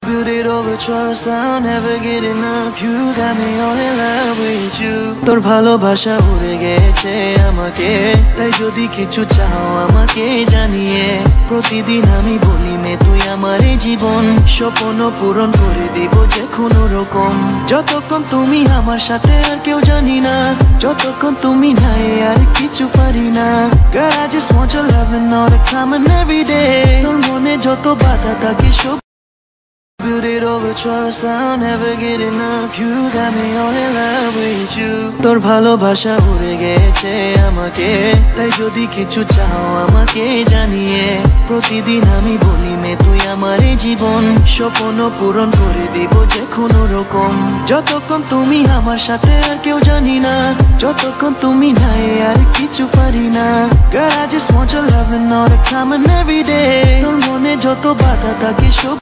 Build it over trust, I'll never get enough. You got me all in love with you. তোর ভালোবাসা উড়ে গেছে আমাকে, তাই যদি কিছু চাও আমাকে জানিয়ে। প্রতিদিন আমি বলি মে তুই আমার জীবন, স্বপ্ন পূরণ করে দিব যে কোনো রকম। যতক্ষণ তুমি আমার সাথে আর কেউ জানি না, যতক্ষণ তুমি নাই আর কিছু পারি না। Girl, I just want your loving all the time and every day. তোর মনে যত বাধা থাকে সব build it over trust, I'll never get enough. You got me all in love with you. তোর ভালোবাসা উড়ে গেছে আমাকে, তাই যদি কিছু চাও আমাকে জানিয়ে। প্রতিদিন আমি বলি মে তুই আমার জীবন, স্বপ্ন পূরণ করে দিব যে কোনো রকম। যতক্ষণ তুমি আমার সাথে আর কেউ জানি না, যতক্ষণ তুমি নাই আর কিছু পারি না। Girl, I just want your loving all the time and every day. তোর মনে যত বাধা থাকে সব